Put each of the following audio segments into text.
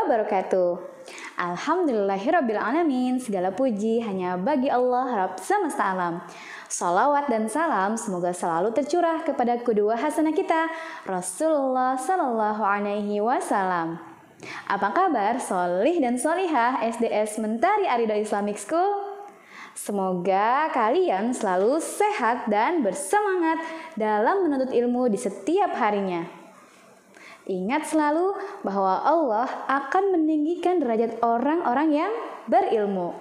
wabarakatuh. Alhamdulillahirrabbilalamin, segala puji hanya bagi Allah Rabb semesta alam. Salawat dan salam semoga selalu tercurah kepada kedua hasanah kita, Rasulullah Sallallahu Alaihi Wasallam. Apa kabar solih dan solihah SDS Mentari Arido Islamic School? Semoga kalian selalu sehat dan bersemangat dalam menuntut ilmu di setiap harinya. Ingat selalu bahwa Allah akan meninggikan derajat orang-orang yang berilmu.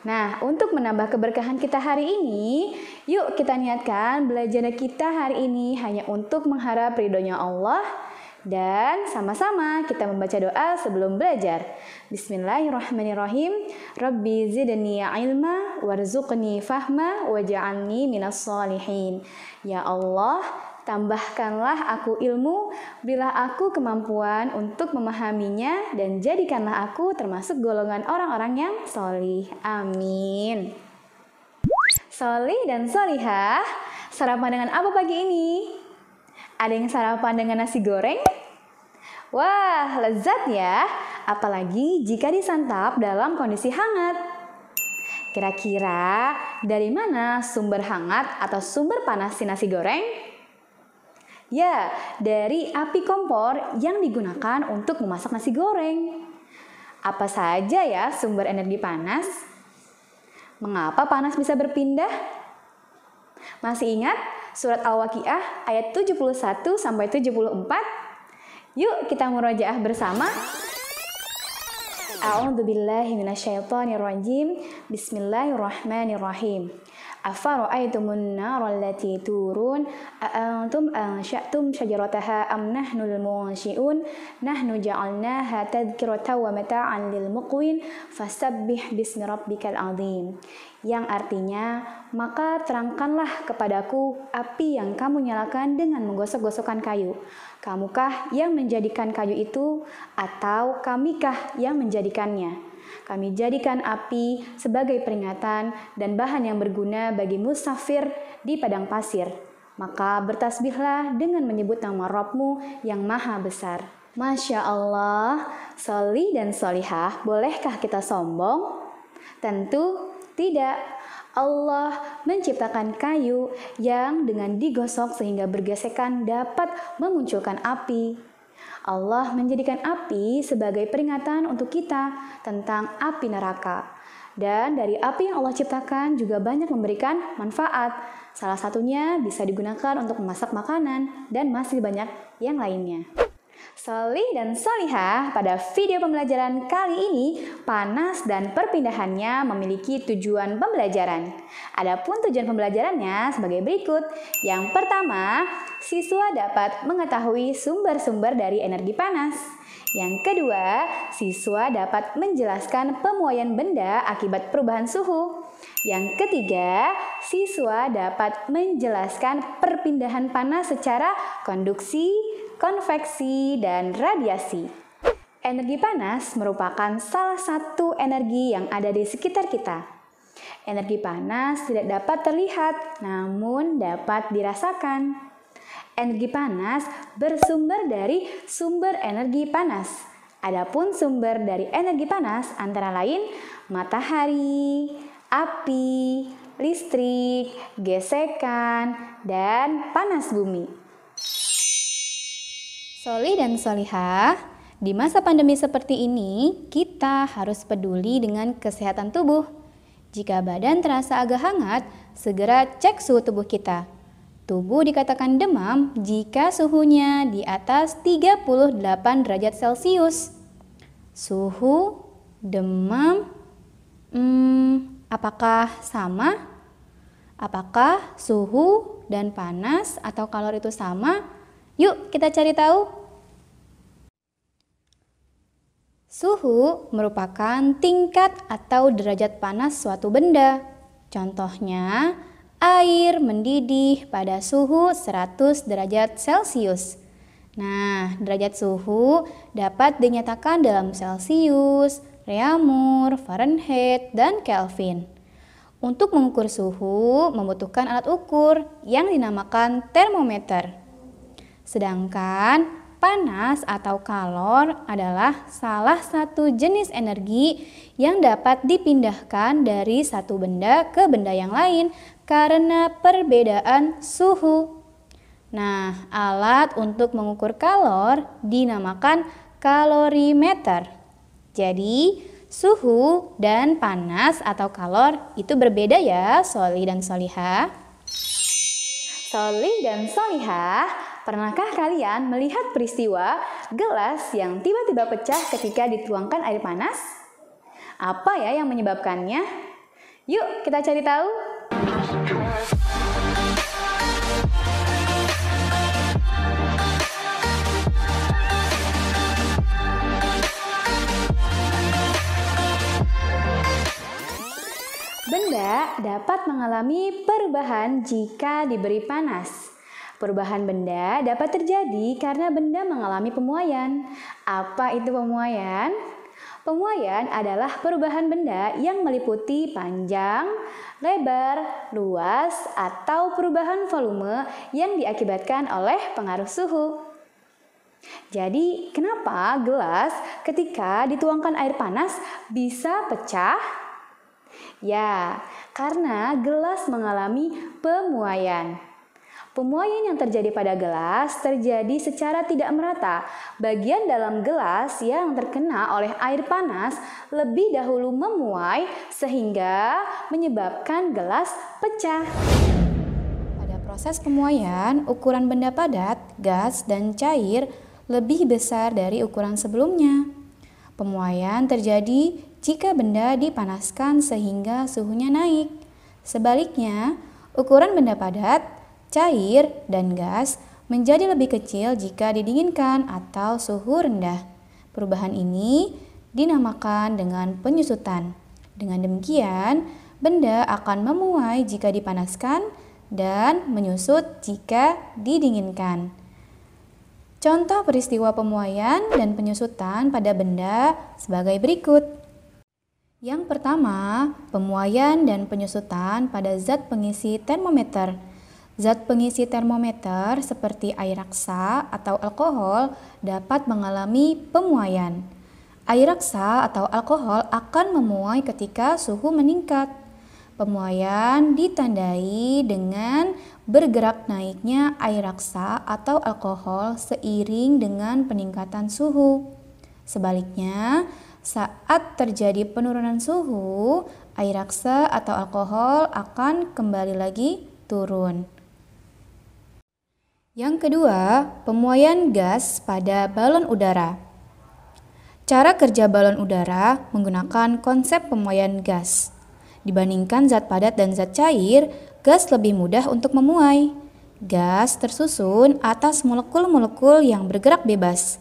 Nah, untuk menambah keberkahan kita hari ini, yuk kita niatkan belajar kita hari ini hanya untuk mengharap ridhonya Allah. Dan sama-sama kita membaca doa sebelum belajar. Bismillahirrahmanirrahim. Rabbi zidni ilma warzuqni fahma waj'alni minas solihin. Ya Allah, tambahkanlah aku ilmu, berilah aku kemampuan untuk memahaminya, dan jadikanlah aku termasuk golongan orang-orang yang solih. Amin. Solih dan solihah, sarapan dengan apa pagi ini? Ada yang sarapan dengan nasi goreng? Wah, lezat ya, apalagi jika disantap dalam kondisi hangat. Kira-kira dari mana sumber hangat atau sumber panas si nasi goreng? Ya, dari api kompor yang digunakan untuk memasak nasi goreng. Apa saja ya sumber energi panas? Mengapa panas bisa berpindah? Masih ingat surat Al-Waqiah ayat 71 sampai 74? Yuk kita murojaah bersama. A'udzubillahi minasyaitonirrajim. Bismillahirrahmanirrahim. Afara'aytumun nara allati turun a'antum ansha'tum syajarataha am nahnul munsyi'un nahnu ja'alnaha tadhkiratan wa mata'an lil muqwin fasabbih bismi rabbikal azim. Yang artinya, maka terangkanlah kepadaku api yang kamu nyalakan dengan menggosok-gosokkan kayu. Kamukah yang menjadikan kayu itu, atau kamikah yang menjadikannya? Kami jadikan api sebagai peringatan dan bahan yang berguna bagi musafir di padang pasir. Maka bertasbihlah dengan menyebut nama Rabbmu yang maha besar. Masya Allah, solih dan solihah, bolehkah kita sombong? Tentu tidak. Allah menciptakan kayu yang dengan digosok sehingga bergesekan dapat memunculkan api. Allah menjadikan api sebagai peringatan untuk kita tentang api neraka. Dan dari api yang Allah ciptakan juga banyak memberikan manfaat. Salah satunya bisa digunakan untuk memasak makanan dan masih banyak yang lainnya. Solih dan solihah, pada video pembelajaran kali ini, panas dan perpindahannya memiliki tujuan pembelajaran. Adapun tujuan pembelajarannya sebagai berikut. Yang pertama, siswa dapat mengetahui sumber-sumber dari energi panas. Yang kedua, siswa dapat menjelaskan pemuaian benda akibat perubahan suhu. Yang ketiga, siswa dapat menjelaskan perpindahan panas secara konduksi, konveksi, dan radiasi. Energi panas merupakan salah satu energi yang ada di sekitar kita. Energi panas tidak dapat terlihat, namun dapat dirasakan. Energi panas bersumber dari sumber energi panas. Adapun sumber dari energi panas antara lain matahari, api, listrik, gesekan, dan panas bumi. Solih dan solihah, di masa pandemi seperti ini, kita harus peduli dengan kesehatan tubuh. Jika badan terasa agak hangat, segera cek suhu tubuh kita. Tubuh dikatakan demam jika suhunya di atas 38 derajat Celcius. Suhu, demam, apakah sama? Apakah suhu dan panas atau kalor itu sama? Yuk kita cari tahu. Suhu merupakan tingkat atau derajat panas suatu benda. Contohnya, air mendidih pada suhu 100 derajat Celcius. Nah, derajat suhu dapat dinyatakan dalam Celcius, Reaumur, Fahrenheit, dan Kelvin. Untuk mengukur suhu membutuhkan alat ukur yang dinamakan termometer. Sedangkan Panas atau kalor adalah salah satu jenis energi yang dapat dipindahkan dari satu benda ke benda yang lain karena perbedaan suhu. Nah, alat untuk mengukur kalor dinamakan kalorimeter. Jadi, suhu dan panas atau kalor itu berbeda ya, Sholih dan Sholihah. Sholih dan Sholihah, pernahkah kalian melihat peristiwa gelas yang tiba-tiba pecah ketika dituangkan air panas? Apa ya yang menyebabkannya? Yuk kita cari tahu. Benda dapat mengalami perubahan jika diberi panas. Perubahan benda dapat terjadi karena benda mengalami pemuaian. Apa itu pemuaian? Pemuaian adalah perubahan benda yang meliputi panjang, lebar, luas, atau perubahan volume yang diakibatkan oleh pengaruh suhu. Jadi, kenapa gelas ketika dituangkan air panas bisa pecah? Ya, karena gelas mengalami pemuaian. Pemuaian yang terjadi pada gelas terjadi secara tidak merata. Bagian dalam gelas yang terkena oleh air panas lebih dahulu memuai sehingga menyebabkan gelas pecah. Pada proses pemuaian, ukuran benda padat, gas, dan cair lebih besar dari ukuran sebelumnya. Pemuaian terjadi jika benda dipanaskan sehingga suhunya naik. Sebaliknya, ukuran benda padat, cair, dan gas menjadi lebih kecil jika didinginkan atau suhu rendah. Perubahan ini dinamakan dengan penyusutan. Dengan demikian, benda akan memuai jika dipanaskan dan menyusut jika didinginkan. Contoh peristiwa pemuaian dan penyusutan pada benda sebagai berikut. Yang pertama, pemuaian dan penyusutan pada zat pengisi termometer. Zat pengisi termometer seperti air raksa atau alkohol dapat mengalami pemuaian. Air raksa atau alkohol akan memuai ketika suhu meningkat. Pemuaian ditandai dengan bergerak naiknya air raksa atau alkohol seiring dengan peningkatan suhu. Sebaliknya, saat terjadi penurunan suhu, air raksa atau alkohol akan kembali lagi turun. Yang kedua, pemuaian gas pada balon udara. Cara kerja balon udara menggunakan konsep pemuaian gas. Dibandingkan zat padat dan zat cair, gas lebih mudah untuk memuai. Gas tersusun atas molekul-molekul yang bergerak bebas.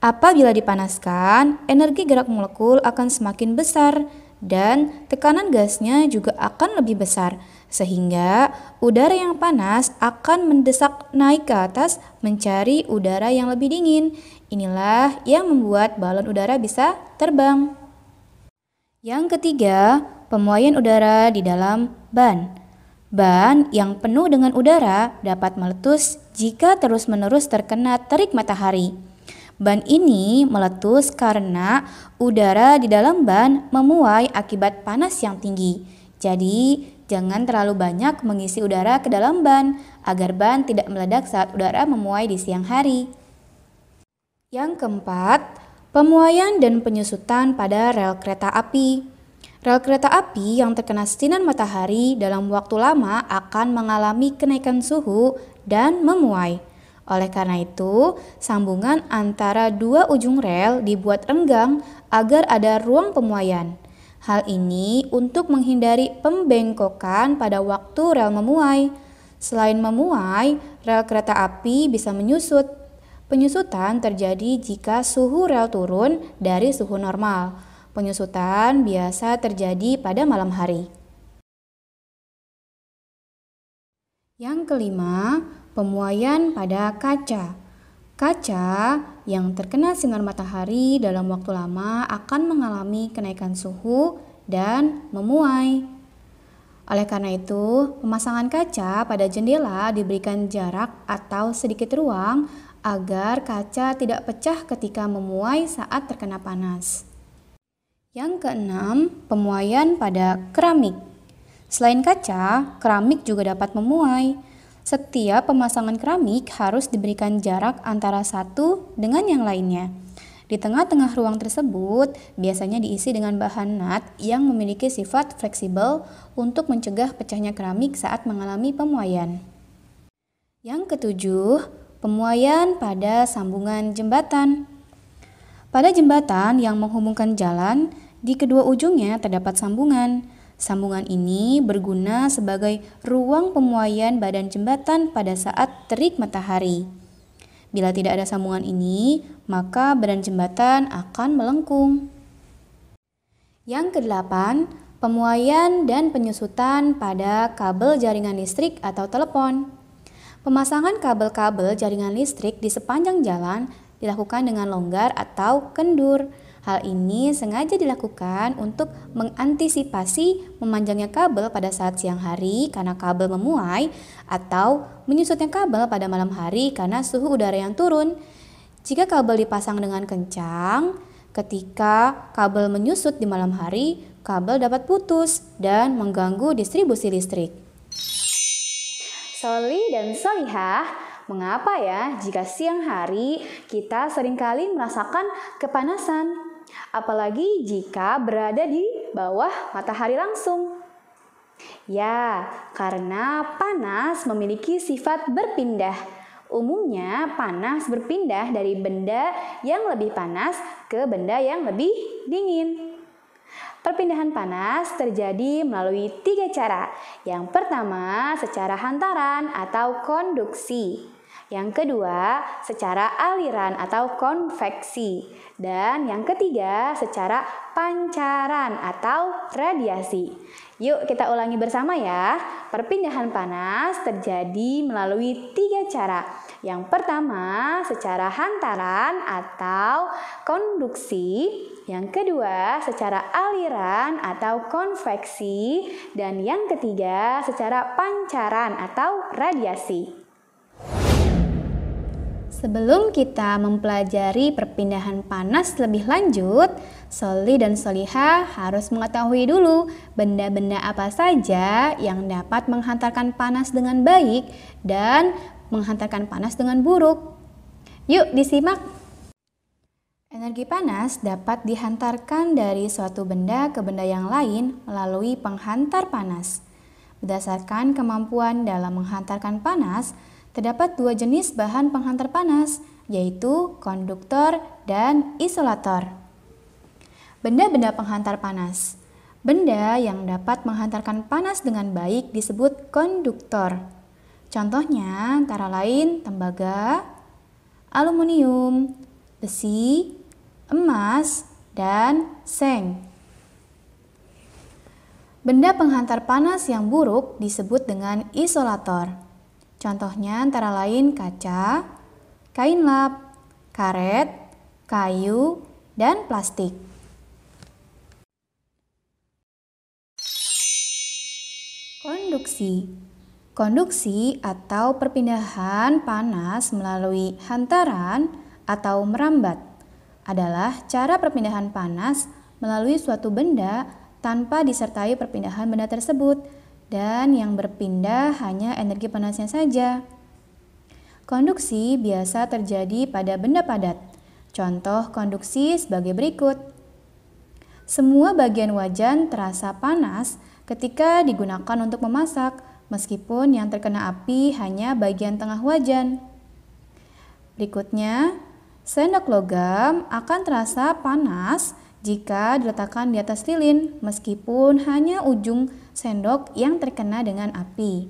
Apabila dipanaskan, energi gerak molekul akan semakin besar dan tekanan gasnya juga akan lebih besar, sehingga udara yang panas akan mendesak naik ke atas mencari udara yang lebih dingin. Inilah yang membuat balon udara bisa terbang. Yang ketiga, pemuaian udara di dalam ban. Ban yang penuh dengan udara dapat meletus jika terus-menerus terkena terik matahari. Ban ini meletus karena udara di dalam ban memuai akibat panas yang tinggi. Jadi, jangan terlalu banyak mengisi udara ke dalam ban agar ban tidak meledak saat udara memuai di siang hari. Yang keempat, pemuaian dan penyusutan pada rel kereta api. Rel kereta api yang terkena sinar matahari dalam waktu lama akan mengalami kenaikan suhu dan memuai. Oleh karena itu, sambungan antara dua ujung rel dibuat renggang agar ada ruang pemuaian. Hal ini untuk menghindari pembengkokan pada waktu rel memuai. Selain memuai, rel kereta api bisa menyusut. Penyusutan terjadi jika suhu rel turun dari suhu normal. Penyusutan biasa terjadi pada malam hari. Yang kelima, pemuaian pada kaca. Kaca yang terkena sinar matahari dalam waktu lama akan mengalami kenaikan suhu dan memuai. Oleh karena itu, pemasangan kaca pada jendela diberikan jarak atau sedikit ruang agar kaca tidak pecah ketika memuai saat terkena panas. Yang keenam, pemuaian pada keramik. Selain kaca, keramik juga dapat memuai. Setiap pemasangan keramik harus diberikan jarak antara satu dengan yang lainnya. Di tengah-tengah ruang tersebut biasanya diisi dengan bahan nut yang memiliki sifat fleksibel untuk mencegah pecahnya keramik saat mengalami pemuaian. Yang ketujuh, pemuaian pada sambungan jembatan. Pada jembatan yang menghubungkan jalan, di kedua ujungnya terdapat sambungan. Sambungan ini berguna sebagai ruang pemuaian badan jembatan pada saat terik matahari. Bila tidak ada sambungan ini, maka badan jembatan akan melengkung. Yang kedelapan, pemuaian dan penyusutan pada kabel jaringan listrik atau telepon. Pemasangan kabel-kabel jaringan listrik di sepanjang jalan dilakukan dengan longgar atau kendur. Hal ini sengaja dilakukan untuk mengantisipasi memanjangnya kabel pada saat siang hari karena kabel memuai atau menyusutnya kabel pada malam hari karena suhu udara yang turun. Jika kabel dipasang dengan kencang, ketika kabel menyusut di malam hari, kabel dapat putus dan mengganggu distribusi listrik. Soli dan Solihah, mengapa ya jika siang hari kita seringkali merasakan kepanasan? Apalagi jika berada di bawah matahari langsung. Ya, karena panas memiliki sifat berpindah. Umumnya panas berpindah dari benda yang lebih panas ke benda yang lebih dingin. Perpindahan panas terjadi melalui 3 cara. Yang pertama, secara hantaran atau konduksi. Yang kedua, secara aliran atau konveksi. Dan yang ketiga, secara pancaran atau radiasi. Yuk kita ulangi bersama ya. Perpindahan panas terjadi melalui 3 cara. Yang pertama, secara hantaran atau konduksi. Yang kedua, secara aliran atau konveksi. Dan yang ketiga, secara pancaran atau radiasi. Sebelum kita mempelajari perpindahan panas lebih lanjut, Soli dan Solihah harus mengetahui dulu benda-benda apa saja yang dapat menghantarkan panas dengan baik dan menghantarkan panas dengan buruk. Yuk disimak. Energi panas dapat dihantarkan dari suatu benda ke benda yang lain melalui penghantar panas. Berdasarkan kemampuan dalam menghantarkan panas, terdapat 2 jenis bahan penghantar panas, yaitu konduktor dan isolator. Benda-benda penghantar panas. Benda yang dapat menghantarkan panas dengan baik disebut konduktor. Contohnya antara lain tembaga, aluminium, besi, emas, dan seng. Benda penghantar panas yang buruk disebut dengan isolator. Contohnya antara lain kaca, kain lap, karet, kayu, dan plastik. Konduksi. Konduksi atau perpindahan panas melalui hantaran atau merambat adalah cara perpindahan panas melalui suatu benda tanpa disertai perpindahan benda tersebut, dan yang berpindah hanya energi panasnya saja. Konduksi biasa terjadi pada benda padat. Contoh konduksi sebagai berikut. Semua bagian wajan terasa panas ketika digunakan untuk memasak, meskipun yang terkena api hanya bagian tengah wajan. Berikutnya, sendok logam akan terasa panas jika diletakkan di atas lilin, meskipun hanya ujung sendok yang terkena dengan api.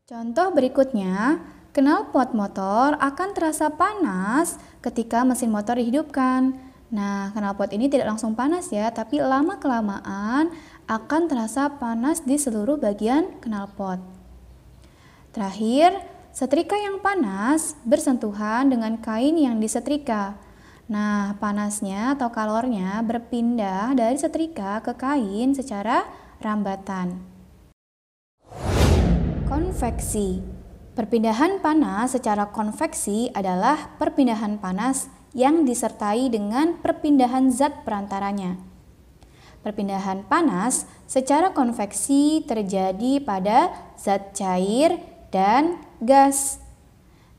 Contoh berikutnya, knalpot motor akan terasa panas ketika mesin motor dihidupkan. Nah, knalpot ini tidak langsung panas ya, tapi lama-kelamaan akan terasa panas di seluruh bagian knalpot. Terakhir, setrika yang panas bersentuhan dengan kain yang disetrika. Nah, panasnya atau kalornya berpindah dari setrika ke kain secara rambatan. Konveksi. Perpindahan panas secara konveksi adalah perpindahan panas yang disertai dengan perpindahan zat perantaranya. Perpindahan panas secara konveksi terjadi pada zat cair dan gas.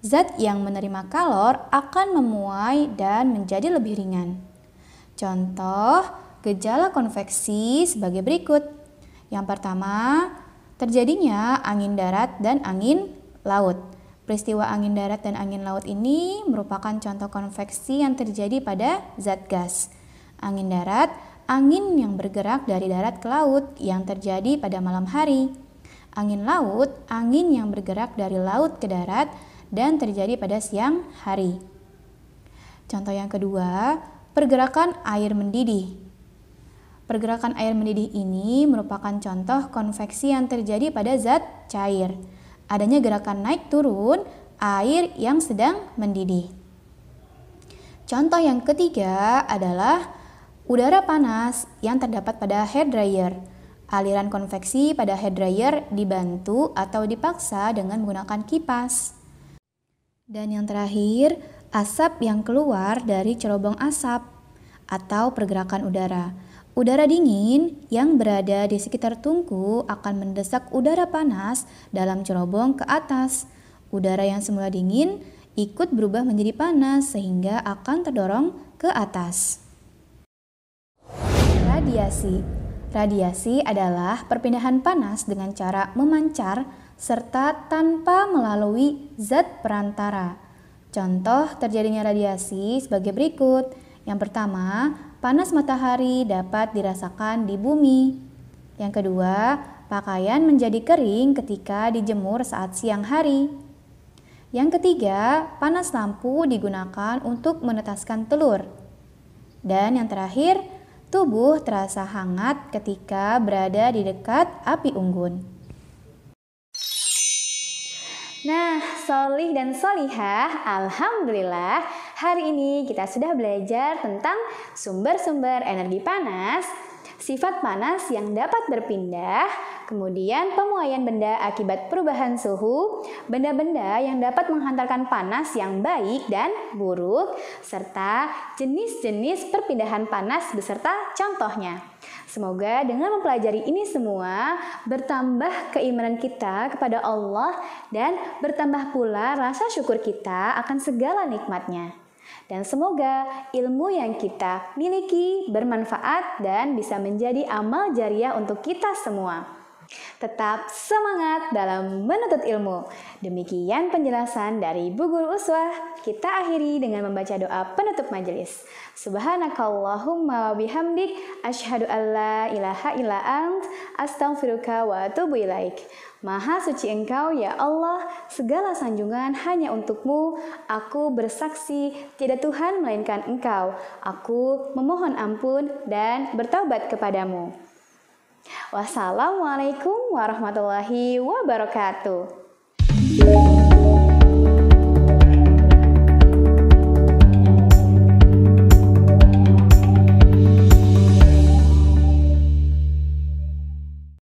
Zat yang menerima kalor akan memuai dan menjadi lebih ringan. Contoh gejala konveksi sebagai berikut. Yang pertama, terjadinya angin darat dan angin laut. Peristiwa angin darat dan angin laut ini merupakan contoh konveksi yang terjadi pada zat gas. Angin darat, angin yang bergerak dari darat ke laut yang terjadi pada malam hari. Angin laut, angin yang bergerak dari laut ke darat dan terjadi pada siang hari. Contoh yang kedua, pergerakan air mendidih. Pergerakan air mendidih ini merupakan contoh konveksi yang terjadi pada zat cair. Adanya gerakan naik turun air yang sedang mendidih. Contoh yang ketiga adalah udara panas yang terdapat pada hair dryer. Aliran konveksi pada hair dryer dibantu atau dipaksa dengan menggunakan kipas. Dan yang terakhir, asap yang keluar dari cerobong asap atau pergerakan udara. Udara dingin yang berada di sekitar tungku akan mendesak udara panas dalam cerobong ke atas. Udara yang semula dingin ikut berubah menjadi panas sehingga akan terdorong ke atas. Radiasi. Radiasi adalah perpindahan panas dengan cara memancar serta tanpa melalui zat perantara. Contoh terjadinya radiasi sebagai berikut. Yang pertama, panas matahari dapat dirasakan di bumi. Yang kedua, pakaian menjadi kering ketika dijemur saat siang hari. Yang ketiga, panas lampu digunakan untuk menetaskan telur. Dan yang terakhir, tubuh terasa hangat ketika berada di dekat api unggun. Nah, solih dan solihah, alhamdulillah hari ini kita sudah belajar tentang sumber-sumber energi panas, sifat panas yang dapat berpindah, kemudian pemuaian benda akibat perubahan suhu, benda-benda yang dapat menghantarkan panas yang baik dan buruk, serta jenis-jenis perpindahan panas beserta contohnya. Semoga dengan mempelajari ini semua, bertambah keimanan kita kepada Allah dan bertambah pula rasa syukur kita akan segala nikmatnya. Dan semoga ilmu yang kita miliki bermanfaat dan bisa menjadi amal jariah untuk kita semua. Tetap semangat dalam menuntut ilmu. Demikian penjelasan dari Bu Guru Uswah. Kita akhiri dengan membaca doa penutup majelis. Subhanakallahumma wa bihamdik asyhadu an la ilaha illa ant astaghfiruka wa atubu ilaik. Maha suci Engkau ya Allah, segala sanjungan hanya untukmu. Aku bersaksi tiada Tuhan melainkan Engkau. Aku memohon ampun dan bertaubat kepadamu. Wassalamualaikum warahmatullahi wabarakatuh.